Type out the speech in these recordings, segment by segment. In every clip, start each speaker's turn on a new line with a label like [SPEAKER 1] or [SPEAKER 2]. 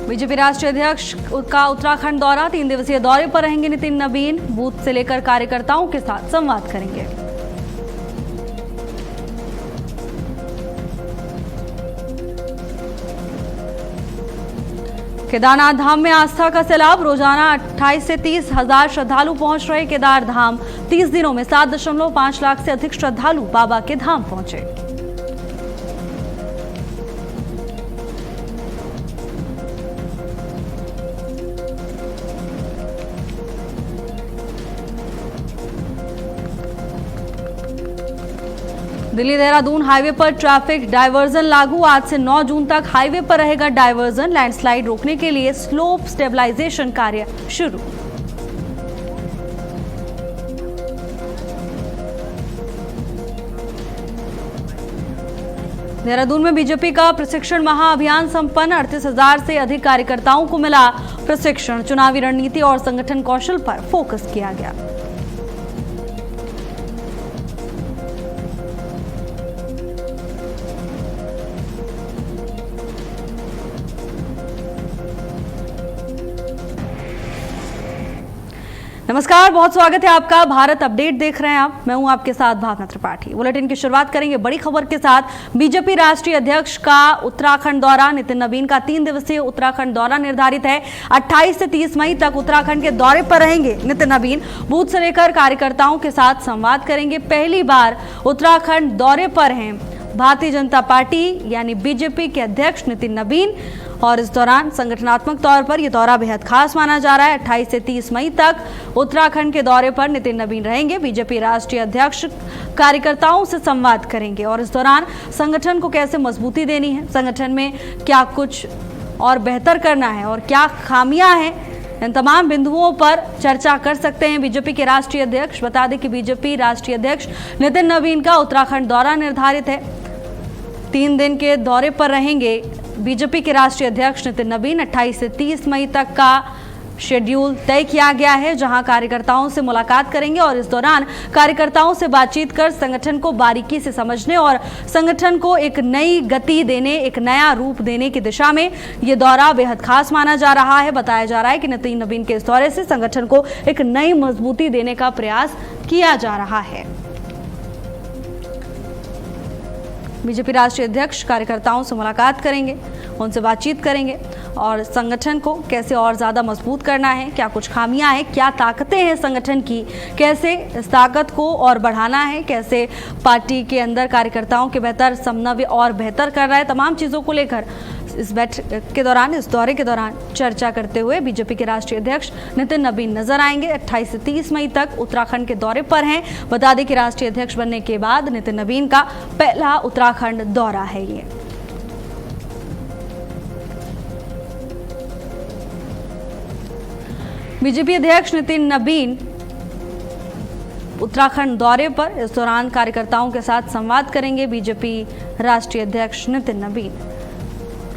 [SPEAKER 1] BJP राष्ट्रीय अध्यक्ष का उत्तराखंड दौरा, 3 दिवसीय दौरे पर रहेंगे नितिन नबीन। बूथ से लेकर कार्यकर्ताओं के साथ संवाद करेंगे। केदारनाथ धाम में आस्था का सैलाब, रोजाना 28 से 30 हजार श्रद्धालु पहुंच रहे केदार धाम। 30 दिनों में 7.5 लाख से अधिक श्रद्धालु बाबा के धाम पहुंचे। दिल्ली देहरादून हाईवे पर ट्रैफिक डायवर्जन लागू, आज से 9 जून तक हाईवे पर रहेगा डायवर्जन। लैंडस्लाइड रोकने के लिए स्लोप स्टेबलाइजेशन कार्य शुरू। देहरादून में बीजेपी का प्रशिक्षण महाअभियान संपन्न, 38,000 से अधिक कार्यकर्ताओं को मिला प्रशिक्षण। चुनावी रणनीति और संगठन कौशल पर फोकस किया गया। नमस्कार, बहुत स्वागत है आपका। भारत अपडेट देख रहे हैं आप, मैं हूं आपके साथ भावना त्रिपाठी। बुलेटिन की शुरुआत करेंगे बड़ी खबर के साथ। बीजेपी राष्ट्रीय अध्यक्ष का उत्तराखंड दौरा, नितिन नबीन का 3 दिवसीय उत्तराखंड दौरा निर्धारित है। 28 से 30 मई तक उत्तराखंड के दौरे पर रहेंगे नितिन नबीन। बूथ से लेकर कार्यकर्ताओं के साथ संवाद करेंगे। पहली बार उत्तराखंड दौरे पर हैं भारतीय जनता पार्टी यानी बीजेपी के अध्यक्ष नितिन नबीन, और इस दौरान संगठनात्मक तौर पर यह दौरा बेहद खास माना जा रहा है। 28 से 30 मई तक उत्तराखंड के दौरे पर नितिन नबीन रहेंगे। बीजेपी राष्ट्रीय अध्यक्ष कार्यकर्ताओं से संवाद करेंगे और इस दौरान संगठन को कैसे मजबूती देनी है, संगठन में क्या कुछ और बेहतर करना है और क्या खामियां हैं, इन तमाम बिंदुओं पर चर्चा कर सकते हैं बीजेपी के राष्ट्रीय अध्यक्ष। बता दें कि बीजेपी राष्ट्रीय अध्यक्ष नितिन नबीन का उत्तराखंड दौरा निर्धारित है। 3 दिन के दौरे पर रहेंगे बीजेपी के राष्ट्रीय अध्यक्ष नितिन नबीन। 28 से 30 मई तक का शेड्यूल तय किया गया है, जहां कार्यकर्ताओं से मुलाकात करेंगे और इस दौरान कार्यकर्ताओं से बातचीत कर संगठन को बारीकी से समझने और संगठन को एक नई गति देने, एक नया रूप देने की दिशा में ये दौरा बेहद खास माना जा रहा है। बताया जा रहा है कि नितिन नबीन के इस दौरे से संगठन को एक नई मजबूती देने का प्रयास किया जा रहा है। बीजेपी राष्ट्रीय अध्यक्ष कार्यकर्ताओं से मुलाकात करेंगे, उनसे बातचीत करेंगे और संगठन को कैसे और ज़्यादा मजबूत करना है, क्या कुछ खामियां हैं, क्या ताकतें हैं संगठन की, कैसे इस ताकत को और बढ़ाना है, कैसे पार्टी के अंदर कार्यकर्ताओं के बेहतर समन्वय और बेहतर कर रहा है, तमाम चीज़ों को लेकर इस बैठक के दौरान, इस दौरे के दौरान चर्चा करते हुए बीजेपी के राष्ट्रीय अध्यक्ष नितिन नबीन नजर आएंगे। 28 से 30 मई तक उत्तराखंड के दौरे पर हैं। बता दें कि राष्ट्रीय अध्यक्ष बनने के बाद नितिन नबीन का पहला उत्तराखंड दौरा है ये। बीजेपी अध्यक्ष नितिन नबीन उत्तराखंड दौरे पर, इस दौरान कार्यकर्ताओं के साथ संवाद करेंगे बीजेपी राष्ट्रीय अध्यक्ष नितिन नबीन।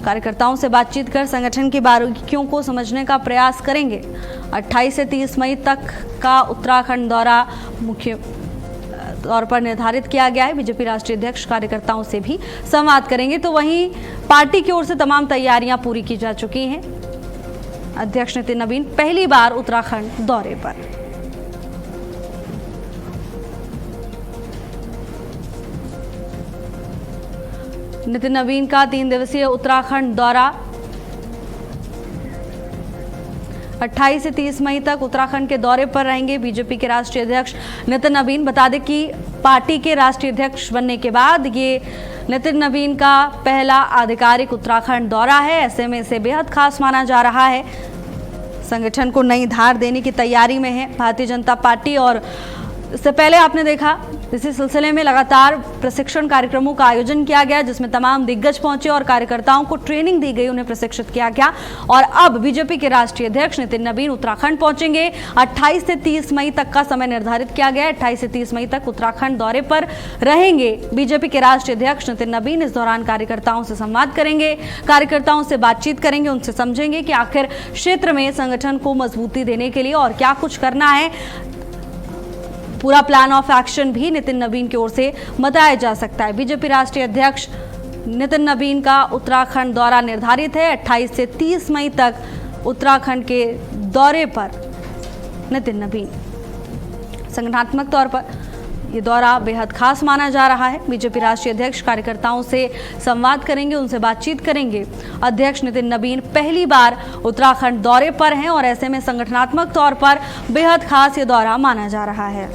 [SPEAKER 1] कार्यकर्ताओं से बातचीत कर संगठन की बारीकियों को समझने का प्रयास करेंगे। 28 से 30 मई तक का उत्तराखंड दौरा मुख्य तौर पर निर्धारित किया गया है। बीजेपी राष्ट्रीय अध्यक्ष कार्यकर्ताओं से भी संवाद करेंगे। तो वहीं पार्टी की ओर से तमाम तैयारियां पूरी की जा चुकी हैं। अध्यक्ष नितिन नबीन पहली बार उत्तराखंड दौरे पर। नितिन नबीन का 3 दिवसीय उत्तराखंड दौरा, 28 से 30 मई तक उत्तराखंड के दौरे पर रहेंगे बीजेपी के राष्ट्रीय अध्यक्ष नितिन नबीन। बता दें कि पार्टी के राष्ट्रीय अध्यक्ष बनने के बाद ये नितिन नबीन का पहला आधिकारिक उत्तराखंड दौरा है। ऐसे में इसे बेहद खास माना जा रहा है। संगठन को नई धार देने की तैयारी में है भारतीय जनता पार्टी, और इससे पहले आपने देखा इसी सिलसिले में लगातार प्रशिक्षण कार्यक्रमों का आयोजन किया गया, जिसमें तमाम दिग्गज पहुंचे और कार्यकर्ताओं को ट्रेनिंग दी गई, उन्हें प्रशिक्षित किया गया। और अब बीजेपी के राष्ट्रीय अध्यक्ष नितिन नबीन उत्तराखंड पहुंचेंगे। 28 से 30 मई तक का समय निर्धारित किया गया है। 28 से 30 मई तक उत्तराखंड दौरे पर रहेंगे बीजेपी के राष्ट्रीय अध्यक्ष नितिन नबीन। इस दौरान कार्यकर्ताओं से संवाद करेंगे, कार्यकर्ताओं से बातचीत करेंगे, उनसे समझेंगे कि आखिर क्षेत्र में संगठन को मजबूती देने के लिए और क्या कुछ करना है। पूरा प्लान ऑफ एक्शन भी नितिन नबीन की ओर से बताया जा सकता है। बीजेपी राष्ट्रीय अध्यक्ष नितिन नबीन का उत्तराखंड दौरा निर्धारित है। 28 से 30 मई तक उत्तराखंड के दौरे पर नितिन नबीन। संगठनात्मक तौर पर ये दौरा बेहद खास माना जा रहा है। बीजेपी राष्ट्रीय अध्यक्ष कार्यकर्ताओं से संवाद करेंगे, उनसे बातचीत करेंगे। अध्यक्ष नितिन नबीन पहली बार उत्तराखंड दौरे पर हैं और ऐसे में संगठनात्मक तौर पर बेहद खास ये दौरा माना जा रहा है।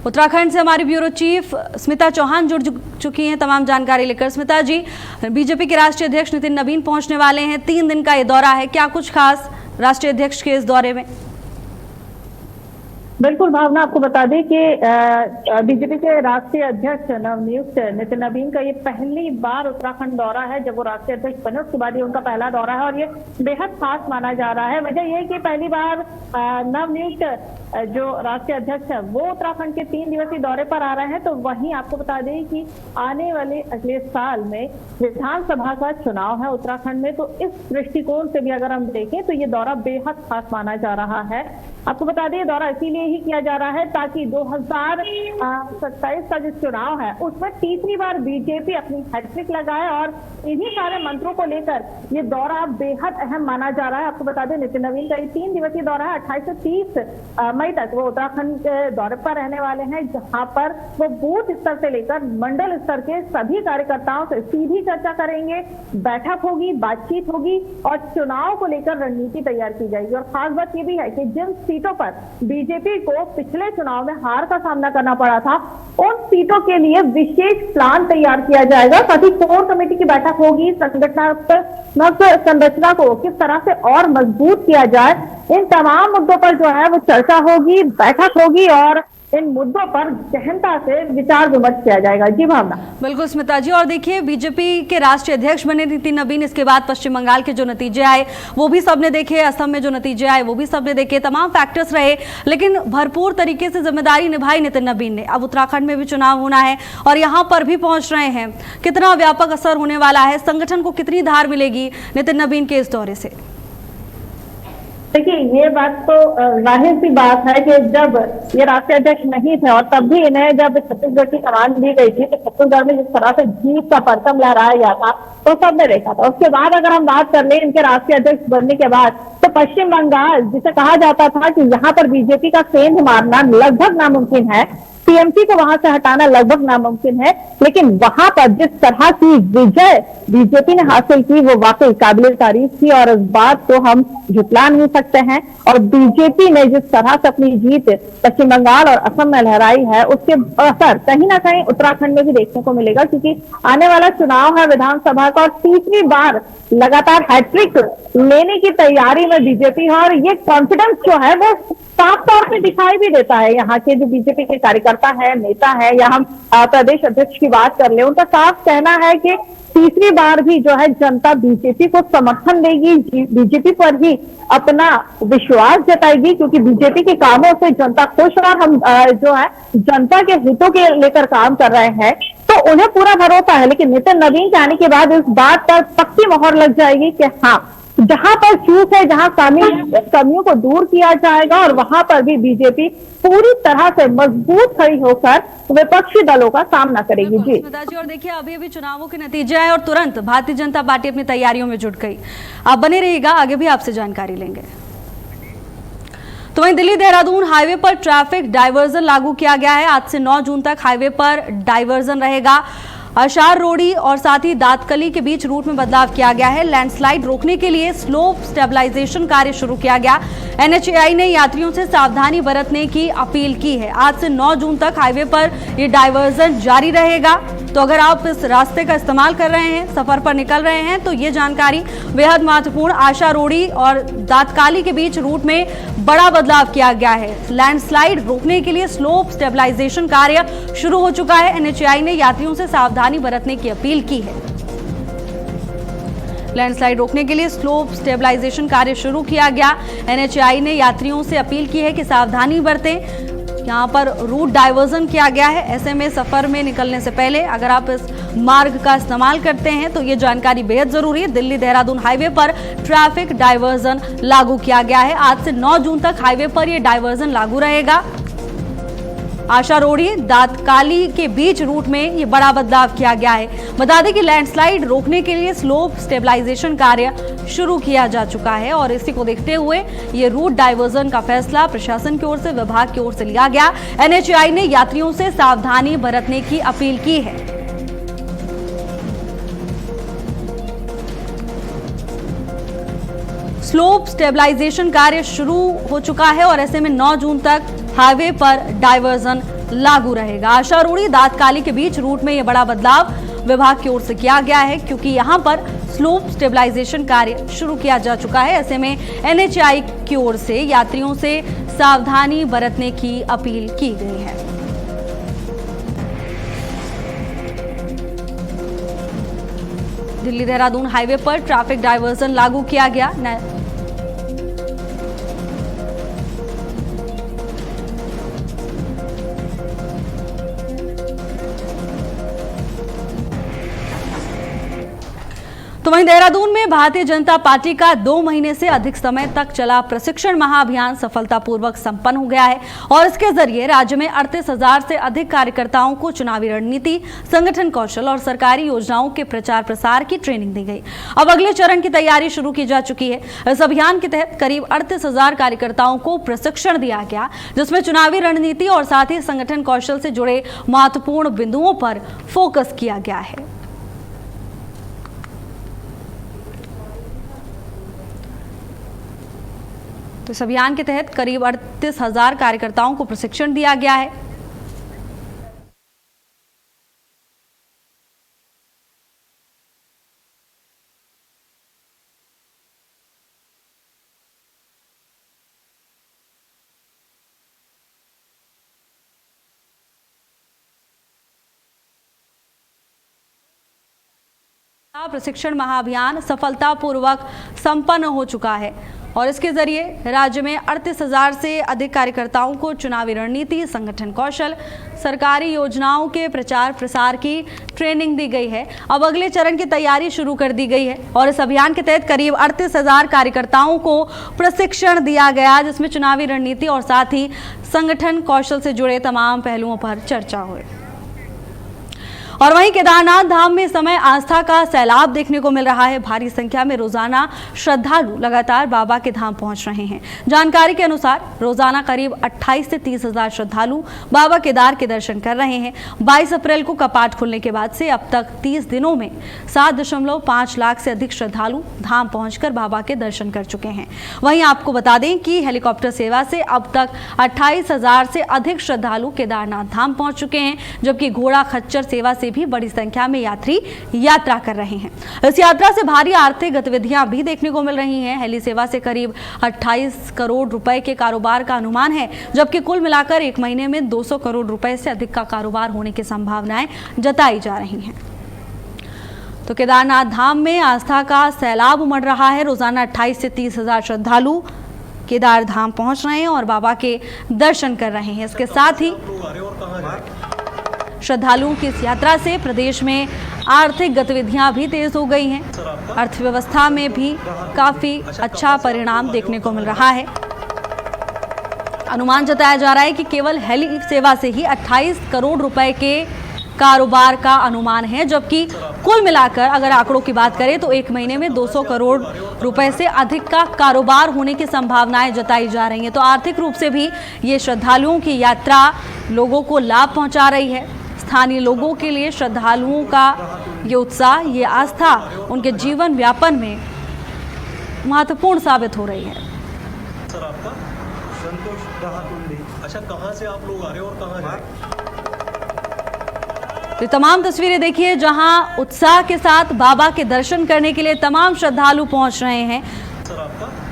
[SPEAKER 1] उत्तराखंड से हमारी ब्यूरो चीफ स्मिता चौहान जुड़ चुकी हैं तमाम जानकारी लेकर। स्मिता जी, बीजेपी के राष्ट्रीय अध्यक्ष नितिन नबीन पहुंचने वाले हैं, 3 दिन का ये दौरा है, क्या कुछ खास राष्ट्रीय अध्यक्ष के इस दौरे में?
[SPEAKER 2] बिल्कुल भावना, आपको बता दें कि बीजेपी के राष्ट्रीय अध्यक्ष नवनियुक्त नितिन नबीन का ये पहली बार उत्तराखंड दौरा है। जब वो राष्ट्रीय अध्यक्ष बने उसके बाद ये उनका पहला दौरा है और ये बेहद खास माना जा रहा है। वजह यह है कि पहली बार नवनियुक्त जो राष्ट्रीय अध्यक्ष है वो उत्तराखंड के 3 दिवसीय दौरे पर आ रहे हैं। तो वहीं आपको बता दें कि आने वाले अगले साल में विधानसभा का चुनाव है उत्तराखंड में, तो इस दृष्टिकोण से भी अगर हम देखें तो ये दौरा बेहद खास माना जा रहा है। आपको बता दें दौरा इसीलिए ही किया जा रहा है ताकि 2027 का जो चुनाव है उसमें तीसरी बार बीजेपी अपनी हैट्रिक लगाए और इन्हीं सारे मंत्रों को लेकर ये दौरा बेहद अहम माना जा रहा है। आपको बता दें नितिन नबीन का ये 3 दिवसीय दौरा है। 28 से 30 मई तक वो उत्तराखंड के दौरे पर रहने वाले हैं, जहां पर वो बूथ स्तर से लेकर मंडल स्तर के सभी कार्यकर्ताओं से सीधी चर्चा करेंगे, बैठक होगी, बातचीत होगी और चुनाव को लेकर रणनीति तैयार की जाएगी। और खास बात ये भी है कि जिन सीटों पर बीजेपी को पिछले चुनाव में हार का सामना करना पड़ा था उन सीटों के लिए विशेष प्लान तैयार किया जाएगा। साथ ही कोर कमेटी की बैठक होगी, संगठनात्मक संरचना को किस तरह से और मजबूत किया जाए, इन तमाम मुद्दों पर जो है वो चर्चा होगी, बैठक होगी और इन मुद्दों पर गहनता से विचार विमर्श किया जाएगा। जी भावना।
[SPEAKER 1] बिल्कुल स्मिता जी, और देखिए बीजेपी के राष्ट्रीय अध्यक्ष बने नितिन नबीन, इसके बाद पश्चिम बंगाल के जो नतीजे आए वो भी सबने देखे, असम में जो नतीजे आए वो भी सबने देखे, तमाम फैक्टर्स रहे, लेकिन भरपूर तरीके से जिम्मेदारी निभाई नितिन नबीन ने। अब उत्तराखंड में भी चुनाव होना है और यहाँ पर भी पहुंच रहे हैं। कितना व्यापक असर होने वाला है, संगठन को कितनी धार मिलेगी नितिन नबीन के इस दौरे से?
[SPEAKER 2] देखिए ये बात तो जाहिर सी बात है कि जब ये राष्ट्रीय अध्यक्ष नहीं थे और तब भी इन्हें जब छत्तीसगढ़ की कमान दी गई थी तो छत्तीसगढ़ में जिस तरह से जीत का परचम लहराया गया था तो सबने देखा था। उसके बाद अगर हम बात कर लें इनके राष्ट्रीय अध्यक्ष बनने के बाद तो पश्चिम बंगाल, जिसे कहा जाता था कि यहाँ पर बीजेपी का सेंध मारना लगभग नामुमकिन है, टीएमसी को वहां से हटाना लगभग नामुमकिन है, लेकिन वहां पर जिस तरह की विजय बीजेपी ने हासिल की वो वाकई काबिल तारीफ थी और इस बात को हम झुटला नहीं सकते हैं। और बीजेपी ने जिस तरह से अपनी जीत पश्चिम बंगाल और असम में लहराई है उसके असर कहीं ना कहीं उत्तराखंड में भी देखने को मिलेगा, क्योंकि आने वाला चुनाव है विधानसभा का और तीसरी बार लगातार हैट्रिक लेने की तैयारी में बीजेपी है और ये कॉन्फिडेंस जो है वो साफ तौर पे दिखाई भी देता है। यहाँ के जो बीजेपी के कार्यकर्ता है, नेता है, या हम प्रदेश अध्यक्ष की बात कर ले, उनका साफ कहना है कि तीसरी बार भी जो है जनता बीजेपी को समर्थन देगी, बीजेपी पर ही अपना विश्वास जताएगी, क्योंकि बीजेपी के कामों से जनता खुश और हम जो है जनता के हितों के लेकर काम कर रहे हैं तो उन्हें पूरा भरोसा है। लेकिन नितिन नबीन के आने के बाद इस बात पर पक्की मोहर लग जाएगी कि हाँ, जहां पर चूक है, जहां कमियों को दूर किया जाएगा और वहां पर भी बीजेपी पूरी तरह से मजबूत खड़ी होकर विपक्षी दलों का सामना करेगी। जी
[SPEAKER 1] जी, और देखिए अभी चुनावों के नतीजे आए और तुरंत भारतीय जनता पार्टी अपनी तैयारियों में जुट गई। आप बने रहिएगा, आगे भी आपसे जानकारी लेंगे। तो वहीं दिल्ली देहरादून हाईवे पर ट्रैफिक डायवर्जन लागू किया गया है। आज से 9 जून तक हाईवे पर डायवर्जन रहेगा। अशार रोड़ी और साथ ही दातकली के बीच रूट में बदलाव किया गया है। लैंडस्लाइड रोकने के लिए स्लोप स्टेबलाइजेशन कार्य शुरू किया गया। एनएचएआई ने यात्रियों से सावधानी बरतने की अपील की है। आज से 9 जून तक हाईवे पर ये डायवर्जन जारी रहेगा। तो अगर आप इस रास्ते का इस्तेमाल कर रहे हैं, सफर पर निकल रहे हैं, तो ये जानकारी बेहद महत्वपूर्ण। आशा रोड़ी और दातकाली के बीच रूट में बड़ा बदलाव किया गया है। लैंडस्लाइड रोकने के लिए स्लोप स्टेबलाइजेशन कार्य शुरू हो चुका है। एनएचएआई ने यात्रियों से सावधानी बरतने की अपील की है। लैंडस्लाइड रोकने के लिए स्लोप स्टेबलाइजेशन कार्य शुरू किया गया। एनएचएआई ने यात्रियों से अपील की है कि सावधानी बरतें। यहाँ पर रूट डाइवर्जन किया गया है। ऐसे में सफर में निकलने से पहले अगर आप इस मार्ग का इस्तेमाल करते हैं तो ये जानकारी बेहद जरूरी है। दिल्ली देहरादून हाईवे पर ट्रैफिक डाइवर्जन लागू किया गया है। आज से 9 जून तक हाईवे पर ये डाइवर्जन लागू रहेगा। आशा रोड़ी दातकाली के बीच रूट में ये बड़ा बदलाव किया गया है। बता दें कि लैंडस्लाइड रोकने के लिए स्लोप स्टेबलाइजेशन कार्य शुरू किया जा चुका है और इसी को देखते हुए ये रूट डाइवर्जन का फैसला प्रशासन की ओर से, विभाग की ओर से लिया गया। एनएचएआई ने यात्रियों से सावधानी बरतने की अपील की है। स्लोप स्टेबलाइजेशन कार्य शुरू हो चुका है और ऐसे में 9 जून तक हाईवे पर डाइवर्जन लागू रहेगा। आशा रोड़ी दातकाली के बीच रूट में यह बड़ा बदलाव विभाग की ओर से किया गया है क्योंकि यहां पर स्लोप स्टेबलाइजेशन कार्य शुरू किया जा चुका है। ऐसे में एनएचएआई की ओर से यात्रियों से सावधानी बरतने की अपील की गई है। दिल्ली देहरादून हाईवे पर ट्रैफिक डाइवर्जन लागू किया गया। तो वहीं देहरादून में भारतीय जनता पार्टी का 2 महीने से अधिक समय तक चला प्रशिक्षण महाअभियान सफलतापूर्वक संपन्न हो गया है और इसके जरिए राज्य में 38,000 से अधिक कार्यकर्ताओं को चुनावी रणनीति, संगठन कौशल और सरकारी योजनाओं के प्रचार प्रसार की ट्रेनिंग दी गई। अब अगले चरण की तैयारी शुरू की जा चुकी है। इस अभियान के तहत करीब 38,000 कार्यकर्ताओं को प्रशिक्षण दिया गया, जिसमें चुनावी रणनीति और साथ ही संगठन कौशल से जुड़े महत्वपूर्ण बिंदुओं पर फोकस किया गया है। तो इस अभियान के तहत करीब 38,000 कार्यकर्ताओं को प्रशिक्षण दिया गया है। प्रशिक्षण महाअभियान सफलतापूर्वक संपन्न हो चुका है और इसके जरिए राज्य में 38,000 से अधिक कार्यकर्ताओं को चुनावी रणनीति, संगठन कौशल, सरकारी योजनाओं के प्रचार प्रसार की ट्रेनिंग दी गई है। अब अगले चरण की तैयारी शुरू कर दी गई है और इस अभियान के तहत करीब 38,000 कार्यकर्ताओं को प्रशिक्षण दिया गया, जिसमें चुनावी रणनीति और साथ ही संगठन कौशल से जुड़े तमाम पहलुओं पर चर्चा हुई। और वहीं केदारनाथ धाम में इस समय आस्था का सैलाब देखने को मिल रहा है। भारी संख्या में रोजाना श्रद्धालु लगातार बाबा के धाम पहुंच रहे हैं। जानकारी के अनुसार रोजाना करीब 28 से 30,000 श्रद्धालु बाबा केदार के दर्शन कर रहे हैं। 22 अप्रैल को कपाट खुलने के बाद से अब तक 30 दिनों में 7.5 लाख से अधिक श्रद्धालु धाम पहुंचकर बाबा के दर्शन कर चुके हैं। वहीं आपको बता दें कि हेलीकॉप्टर सेवा से अब तक 28,000 से अधिक श्रद्धालु केदारनाथ धाम पहुंच चुके हैं, जबकि घोड़ा खच्चर सेवा से भी बड़ी संख्या में यात्री यात्रा कर रहे हैं। इस यात्रा से भारी आर्थिक गतिविधियां भी देखने को मिल रही हैं। हेली सेवा से करीब 28 करोड़ रुपए के कारोबार का अनुमान है, जबकि कुल मिलाकर एक महीने में 200 करोड़ रुपए से अधिक का कारोबार होने की संभावनाएं जताई जा रही हैं। तो केदारनाथ धाम में आस्था का सैलाब उमड़ रहा है। रोजाना 28 से 30,000 श्रद्धालु केदार धाम पहुंच रहे हैं और बाबा के दर्शन कर रहे हैं। इसके साथ ही श्रद्धालुओं की इस यात्रा से प्रदेश में आर्थिक गतिविधियां भी तेज हो गई हैं। अर्थव्यवस्था में भी काफी अच्छा परिणाम देखने को मिल रहा है। अनुमान जताया जा रहा है कि केवल हेली सेवा से ही 28 करोड़ रुपए के कारोबार का अनुमान है, जबकि कुल मिलाकर अगर आंकड़ों की बात करें तो एक महीने में 200 करोड़ रुपए से अधिक का कारोबार होने की संभावनाएं जताई जा रही हैं। तो आर्थिक रूप से भी ये श्रद्धालुओं की यात्रा लोगों को लाभ पहुंचा रही है। स्थानीय लोगों के लिए श्रद्धालुओं का ये उत्साह, ये आस्था उनके जीवन व्यापन में महत्वपूर्ण साबित हो रही है।
[SPEAKER 3] सर, आपका संतोष, अच्छा कहां से आप लोग आ रहे हो और कहां जा रहे हो?
[SPEAKER 1] ये तमाम तस्वीरें देखिए जहां उत्साह के साथ बाबा के दर्शन करने के लिए तमाम श्रद्धालु पहुंच रहे हैं।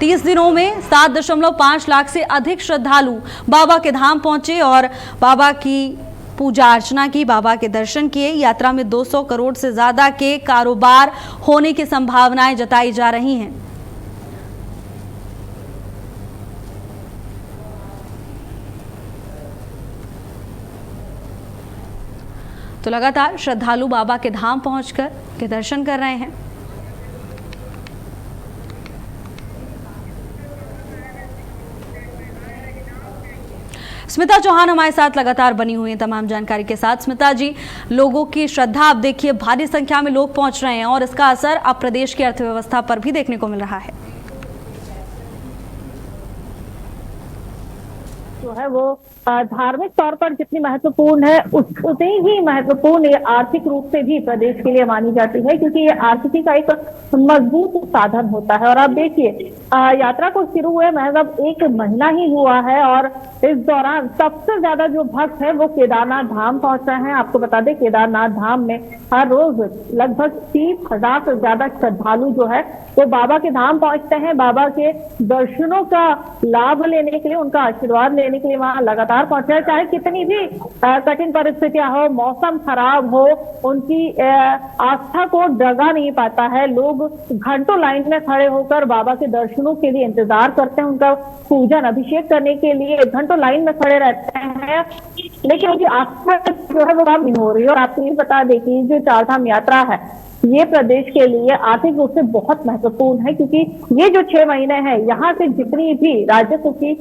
[SPEAKER 1] 30 दिनों में 7.5 लाख से अधिक श्रद्धालु बाबा के धाम पहुंचे और बाबा की पूजा अर्चना की, बाबा के दर्शन किए। यात्रा में 200 करोड़ से ज्यादा के कारोबार होने की संभावनाएं जताई जा रही हैं। तो लगातार श्रद्धालु बाबा के धाम पहुंचकर के दर्शन कर रहे हैं। स्मिता चौहान हमारे साथ लगातार बनी हुई है तमाम जानकारी के साथ। स्मिता जी, लोगों की श्रद्धा आप देखिए, भारी संख्या में लोग पहुंच रहे हैं और इसका असर अब प्रदेश की अर्थव्यवस्था पर भी देखने को मिल रहा है।
[SPEAKER 2] जो है वो धार्मिक तौर पर जितनी महत्वपूर्ण है उतनी ही महत्वपूर्ण ये आर्थिक रूप से भी प्रदेश के लिए मानी जाती है, क्योंकि ये आर्थिकी का एक मजबूत साधन होता है। और आप देखिए यात्रा को शुरू हुए महज अब 1 महीना ही हुआ है और इस दौरान सबसे ज्यादा जो भक्त है वो केदारनाथ धाम पहुंच रहे हैं। आपको बता दें केदारनाथ धाम में हर रोज लगभग 30,000 से ज्यादा श्रद्धालु जो है वो बाबा के धाम पहुंचते हैं। बाबा के दर्शनों का लाभ लेने के लिए, उनका आशीर्वाद लेने के लिए वहां लगातार पहुंचे हैं। चाहे कितनी भी कठिन परिस्थितियां हो, मौसम खराब हो, उनकी आस्था को डगा नहीं पाता है। लोग घंटों लाइन में खड़े होकर बाबा के दर्शनों के लिए इंतजार करते हैं, उनका पूजन अभिषेक करने के लिए घंटों लाइन में खड़े रहते हैं, लेकिन उनकी आस्था जो है वो काम नहीं हो रही है। और आपको ये बता दें कि जो चारधाम यात्रा है ये प्रदेश के लिए आर्थिक रूप से बहुत महत्वपूर्ण है, क्योंकि ये जो 6 महीने हैं यहाँ से जितनी भी राजस्व की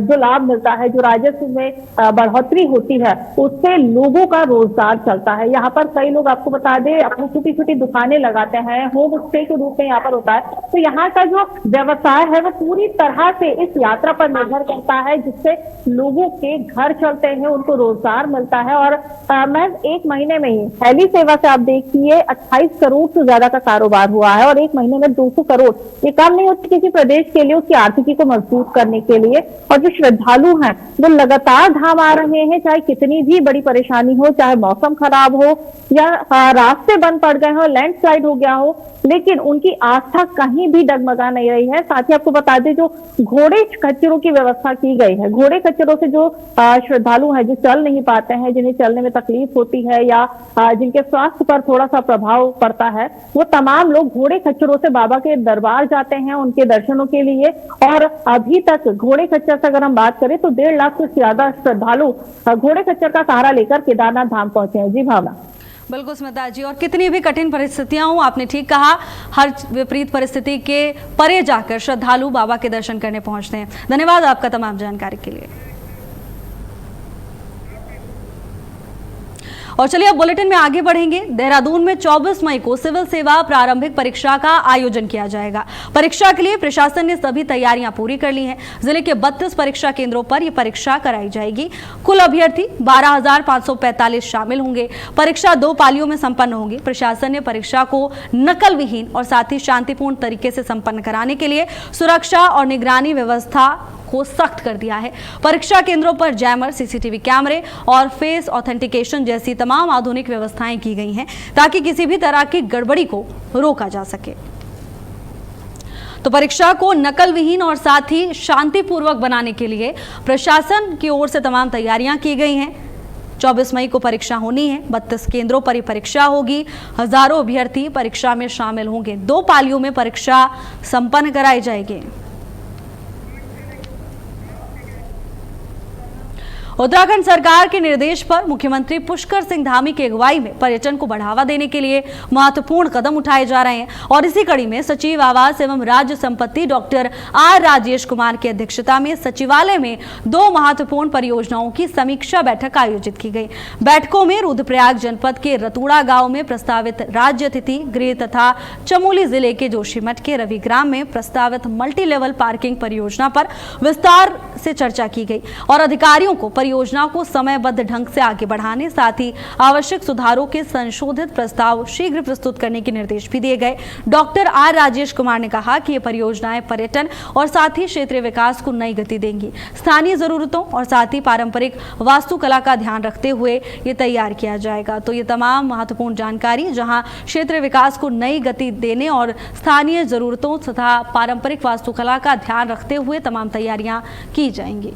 [SPEAKER 2] जो लाभ मिलता है, जो राजस्व में बढ़ोतरी होती है, उससे लोगों का रोजगार चलता है। यहाँ पर कई लोग, आपको बता दें, अपनी छोटी छोटी दुकानें लगाते हैं, होम स्टे के रूप में यहाँ पर होता है। तो यहाँ का जो व्यवसाय है वो पूरी तरह से इस यात्रा पर निर्भर करता है, जिससे लोगों के घर चलते हैं, उनको रोजगार मिलता है। और मैं 1 महीने में ही हेली सेवा से आप देखिए 28 करोड़ से ज्यादा का कारोबार हुआ है और 1 महीने में 200 करोड़, ये काम नहीं होती किसी प्रदेश के लिए उसकी आर्थिकी को मजबूत करने के लिए। और जो श्रद्धालु हैं वो लगातार धाम आ रहे हैं, चाहे कितनी भी बड़ी परेशानी हो, चाहे मौसम खराब हो या रास्ते बंद पड़ गए हो, लैंडस्लाइड हो गया हो, लेकिन उनकी आस्था कहीं भी डगमगा नहीं रही है। साथ ही आपको बता दें जो घोड़े खच्चरों की व्यवस्था की गई है, घोड़े खच्चरों से जो श्रद्धालु हैं जो चल नहीं पाते हैं, जिन्हें चलने में तकलीफ होती है या जिनके स्वास्थ्य पर थोड़ा सा प्रभाव पड़ता है, वो तमाम लोग घोड़े खच्चरों से बाबा के दरबार जाते हैं उनके दर्शनों के लिए। और अभी तक घोड़े खच्चर से अगर हम बात करें तो 1.5 लाख से ज्यादा श्रद्धालु घोड़े खच्चर का सहारा लेकर केदारनाथ धाम पहुंचे हैं। जी भावना।
[SPEAKER 1] बिल्कुल स्मिता जी, और कितनी भी कठिन परिस्थितियां हो, आपने ठीक कहा, हर विपरीत परिस्थिति के परे जाकर श्रद्धालु बाबा के दर्शन करने पहुंचते हैं। धन्यवाद आपका तमाम जानकारी के लिए। और चलिए अब बुलेटिन में आगे बढ़ेंगे। देहरादून में 24 मई को सिविल सेवा प्रारंभिक परीक्षा का आयोजन किया जाएगा। परीक्षा के लिए प्रशासन ने सभी तैयारियां पूरी कर ली हैं। जिले के 32 परीक्षा केंद्रों पर यह परीक्षा कराई जाएगी। कुल अभ्यर्थी 12,545 शामिल होंगे। परीक्षा 2 पालियों में संपन्न होगी। प्रशासन ने परीक्षा को नकल विहीन और साथ ही शांतिपूर्ण तरीके से संपन्न कराने के लिए सुरक्षा और निगरानी व्यवस्था को सख्त कर दिया है। परीक्षा केंद्रों पर जैमर, सीसीटीवी कैमरे और फेस ऑथेंटिकेशन जैसी तमाम आधुनिक व्यवस्थाएं की गई हैं ताकि किसी भी तरह की गड़बड़ी को रोका जा सके। तो परीक्षा को नकल विहीन और साथ ही शांतिपूर्वक बनाने के लिए प्रशासन की ओर से तमाम तैयारियां की गई हैं। 24 मई को परीक्षा होनी है। 32 केंद्रों पर परीक्षा होगी। हजारों अभ्यर्थी परीक्षा में शामिल होंगे। 2 पालियों में परीक्षा संपन्न कराई जाएगी। उत्तराखंड सरकार के निर्देश पर मुख्यमंत्री पुष्कर सिंह धामी की अगुवाई में पर्यटन को बढ़ावा देने के लिए महत्वपूर्ण कदम उठाए जा रहे हैं और इसी कड़ी में सचिव आवास एवं राज्य संपत्ति डॉक्टर आर राजेश कुमार की अध्यक्षता में सचिवालय में 2 महत्वपूर्ण परियोजनाओं की समीक्षा बैठक आयोजित की गई। बैठकों में रुद्रप्रयाग जनपद के रतूड़ा गांव में प्रस्तावित राज्य अतिथि गृह तथा चमोली जिले के जोशीमठ के रविग्राम में प्रस्तावित मल्टी लेवल पार्किंग परियोजना पर विस्तार से चर्चा की गई और अधिकारियों को परियोजना को समयबद्ध ढंग से आगे बढ़ाने, साथ ही आवश्यक सुधारों के संशोधित प्रस्ताव शीघ्र प्रस्तुत करने के निर्देश भी दिए गए। डॉक्टर आर राजेश कुमार ने कहा कि ये परियोजनाएं पर्यटन और साथ ही क्षेत्रीय विकास को नई गति देंगी। स्थानीय जरूरतों और साथ ही पारंपरिक वास्तुकला का ध्यान रखते हुए ये तैयार किया जाएगा। तो ये तमाम महत्वपूर्ण जानकारी जहां क्षेत्रीय विकास को नई गति देने और स्थानीय जरूरतों तथा पारंपरिक वास्तुकला का ध्यान रखते हुए तमाम तैयारियां की जाएंगी।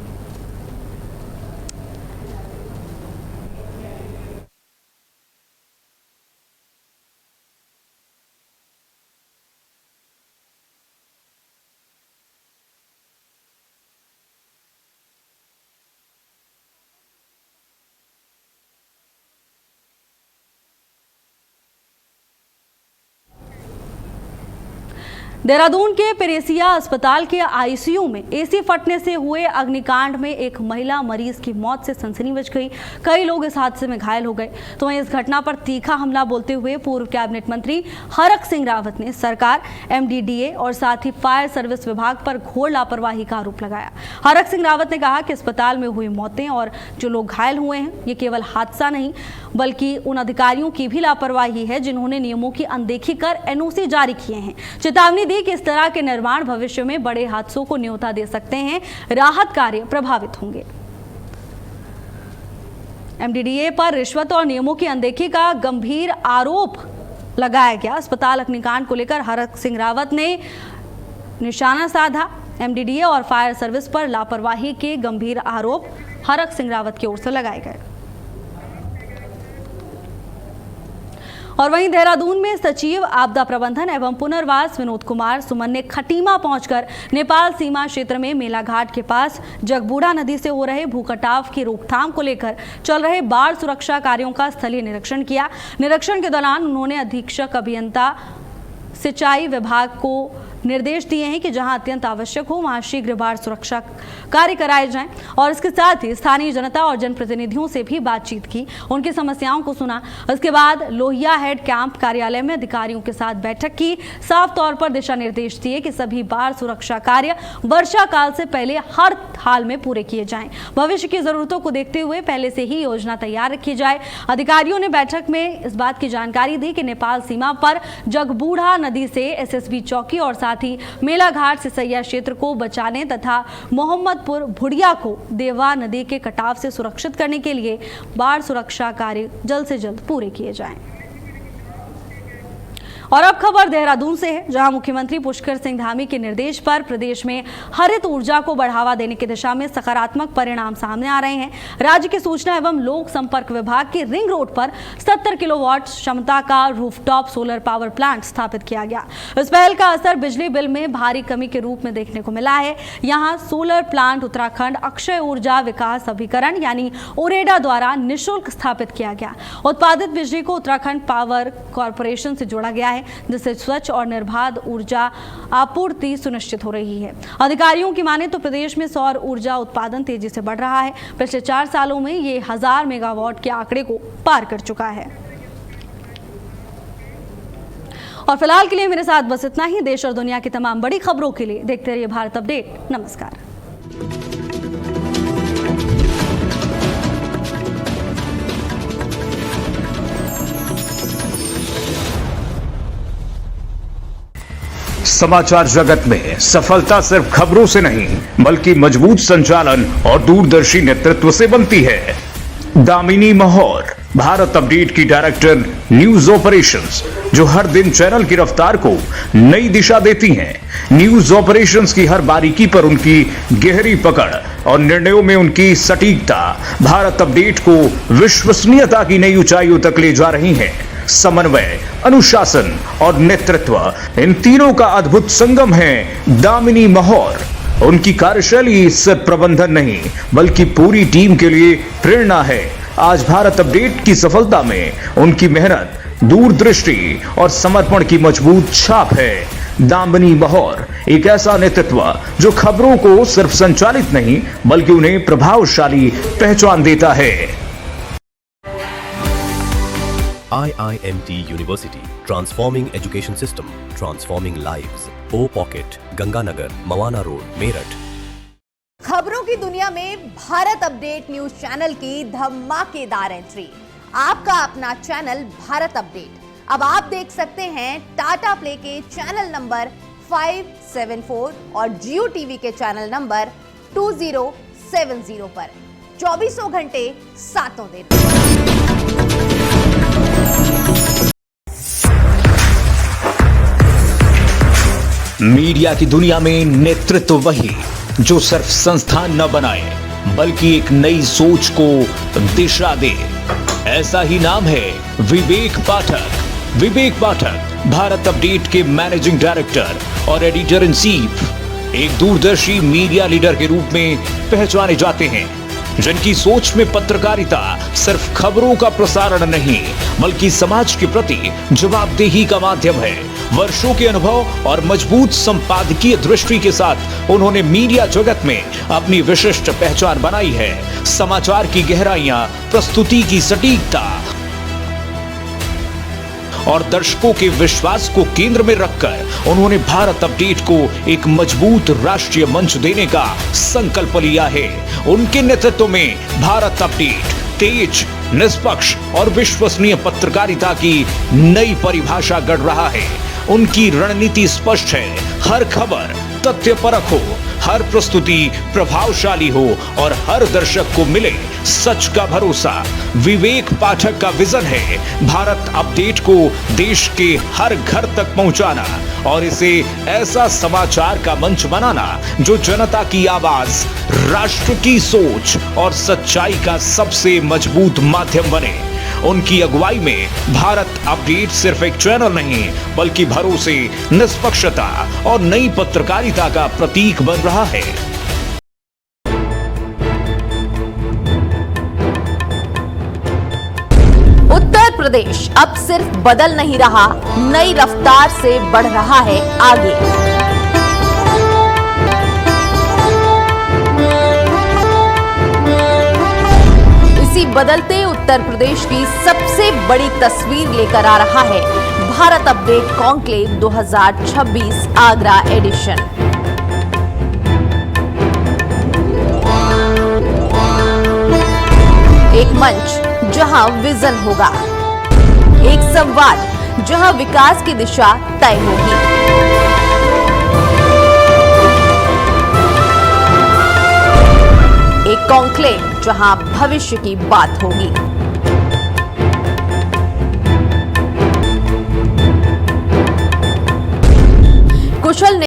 [SPEAKER 1] देहरादून के पेरेसिया अस्पताल के आईसीयू में एसी फटने से हुए अग्निकांड में एक महिला मरीज की मौत से सनसनी मच गई। कई लोग इस हादसे में घायल हो गए। तो वहीं इस घटना पर तीखा हमला बोलते हुए पूर्व कैबिनेट मंत्री हरक सिंह रावत ने सरकार, एमडीडीए और साथ ही फायर सर्विस विभाग पर घोर लापरवाही का आरोप लगाया। हरक सिंह रावत ने कहा कि अस्पताल में हुई मौतें और जो लोग घायल हुए हैं ये केवल हादसा नहीं बल्कि उन अधिकारियों की भी लापरवाही है जिन्होंने नियमों की अनदेखी कर एनओसी जारी किए हैं। चेतावनी दी कि इस तरह के निर्माण भविष्य में बड़े हादसों को न्योता दे सकते हैं। राहत कार्य प्रभावित होंगे। एमडीडीए पर रिश्वत और नियमों की अनदेखी का गंभीर आरोप लगाया गया। अस्पताल अग्निकांड को लेकर हरक सिंह रावत ने निशाना साधा। एमडीडीए और फायर सर्विस पर लापरवाही के गंभीर आरोप हरक सिंह रावत की ओर से लगाए गए। और वहीं देहरादून में सचिव आपदा प्रबंधन एवं पुनर्वास विनोद कुमार सुमन ने खटीमा पहुंचकर नेपाल सीमा क्षेत्र में मेला घाट के पास जगबूढ़ा नदी से हो रहे भूकटाव की रोकथाम को लेकर चल रहे बाढ़ सुरक्षा कार्यों का स्थलीय निरीक्षण किया। निरीक्षण के दौरान उन्होंने अधीक्षक अभियंता सिंचाई विभाग को निर्देश दिए हैं कि जहां अत्यंत आवश्यक हो वहां शीघ्र बाढ़ सुरक्षा कार्य कराए जाएं और इसके साथ ही स्थानीय जनता और जनप्रतिनिधियों से भी बातचीत की, उनकी समस्याओं को सुना। इसके बाद लोहिया हेड कैंप कार्यालय में अधिकारियों के साथ बैठक की। साफ तौर पर दिशा निर्देश दिए कि सभी बाढ़ सुरक्षा कार्य वर्षा काल से पहले हर हाल में पूरे किए जाएं। भविष्य की जरूरतों को देखते हुए पहले से ही योजना तैयार रखी जाए। अधिकारियों ने बैठक में इस बात की जानकारी दी कि नेपाल सीमा पर जगबूढ़ा नदी से एसएसबी चौकी और साथ ही मेला घाट से सैया क्षेत्र को बचाने तथा मोहम्मदपुर भुड़िया को देवा नदी के कटाव से सुरक्षित करने के लिए बाढ़ सुरक्षा कार्य जल्द से जल्द पूरे किए जाएं। और अब खबर देहरादून से है, जहां मुख्यमंत्री पुष्कर सिंह धामी के निर्देश पर प्रदेश में हरित ऊर्जा को बढ़ावा देने की दिशा में सकारात्मक परिणाम सामने आ रहे हैं। राज्य के सूचना एवं लोक संपर्क विभाग की रिंग रोड पर 70 किलोवाट क्षमता का रूफटॉप सोलर पावर प्लांट स्थापित किया गया। इस पहल का असर बिजली बिल में भारी कमी के रूप में देखने को मिला है। यहाँ सोलर प्लांट उत्तराखंड अक्षय ऊर्जा विकास अभिकरण यानी उरेडा द्वारा निःशुल्क स्थापित किया गया। उत्पादित बिजली को उत्तराखंड पावर कॉरपोरेशन से जोड़ा गया है, जिससे स्वच्छ और निर्बाध ऊर्जा आपूर्ति सुनिश्चित हो रही है। अधिकारियों की माने तो प्रदेश में सौर ऊर्जा उत्पादन तेजी से बढ़ रहा है। पिछले 4 सालों में ये 1000 मेगावाट के आंकड़े को पार कर चुका है। और फिलहाल के लिए मेरे साथ बस इतना ही। देश और दुनिया की तमाम बड़ी खबरों के लिए देखते रहिए भारत अपडेट। नमस्कार।
[SPEAKER 4] समाचार जगत में सफलता सिर्फ खबरों से नहीं बल्कि मजबूत संचालन और दूरदर्शी नेतृत्व से बनती है। दामिनी महौर भारत अपडेट की डायरेक्टर न्यूज ऑपरेशंस, जो हर दिन चैनल की रफ्तार को नई दिशा देती हैं। न्यूज ऑपरेशंस की हर बारीकी पर उनकी गहरी पकड़ और निर्णयों में उनकी सटीकता भारत अपडेट को विश्वसनीयता की नई ऊंचाइयों तक ले जा रही हैं। समन्वय, अनुशासन और नेतृत्व, इन तीनों का अद्भुत संगम है दामिनी महौर। उनकी कार्यशैली सिर्फ प्रबंधन नहीं बल्कि पूरी टीम के लिए प्रेरणा है। आज भारत अपडेट की सफलता में उनकी मेहनत, दूरदृष्टि और समर्पण की मजबूत छाप है। दामिनी महौर एक ऐसा नेतृत्व जो खबरों को सिर्फ संचालित नहीं बल्कि उन्हें प्रभावशाली पहचान देता है।
[SPEAKER 5] IIMT University, transforming education system, transforming lives. O Pocket, Ganganagar, Mawana road, Meerut.
[SPEAKER 6] खबरों की दुनिया में भारत अपडेट न्यूज चैनल की धमाकेदार एंट्री। आपका अपना चैनल भारत अपडेट अब आप देख सकते हैं टाटा प्ले के चैनल नंबर 574 और जियो टीवी के चैनल नंबर 2070 पर 24 घंटे 7 दिन।
[SPEAKER 4] मीडिया की दुनिया में नेतृत्व वही जो सिर्फ संस्थान न बनाए बल्कि एक नई सोच को दिशा दे। ऐसा ही नाम है विवेक पाठक। विवेक पाठक भारत अपडेट के मैनेजिंग डायरेक्टर और एडिटर इन चीफ एक दूरदर्शी मीडिया लीडर के रूप में पहचाने जाते हैं, जिनकी सोच में पत्रकारिता सिर्फ खबरों का प्रसारण नहीं बल्कि समाज के प्रति जवाबदेही का माध्यम है। वर्षों के अनुभव और मजबूत संपादकीय दृष्टि के साथ उन्होंने मीडिया जगत में अपनी विशिष्ट पहचान बनाई है। समाचार की गहराइयां, प्रस्तुति की सटीकता और दर्शकों के विश्वास को केंद्र में रखकर उन्होंने भारत अपडेट को एक मजबूत राष्ट्रीय मंच देने का संकल्प लिया है। उनके नेतृत्व में भारत अपडेट तेज, निष्पक्ष और विश्वसनीय पत्रकारिता की नई परिभाषा गढ़ रहा है। उनकी रणनीति स्पष्ट है, हर खबर तथ्यपरक हो, हर प्रस्तुति प्रभावशाली हो और हर दर्शक को मिले सच का भरोसा। विवेक पाठक का विजन है भारत अपडेट को देश के हर घर तक पहुंचाना और इसे ऐसा समाचार का मंच बनाना जो जनता की आवाज, राष्ट्र की सोच और सच्चाई का सबसे मजबूत माध्यम बने। उनकी अगुवाई में भारत अपडेट सिर्फ एक चैनल नहीं बल्कि भरोसे, निष्पक्षता और नई पत्रकारिता का प्रतीक बन रहा है।
[SPEAKER 6] उत्तर प्रदेश अब सिर्फ बदल नहीं रहा, नई रफ्तार से बढ़ रहा है आगे। इसी बदलते उत्तर प्रदेश की सबसे बड़ी तस्वीर लेकर आ रहा है Bharat update conclave 2026 Agra edition. एक मंच जहां विजन होगा, एक संवाद जहां विकास की दिशा तय होगी, एक कॉन्क्लेव जहां भविष्य की बात होगी। कुशल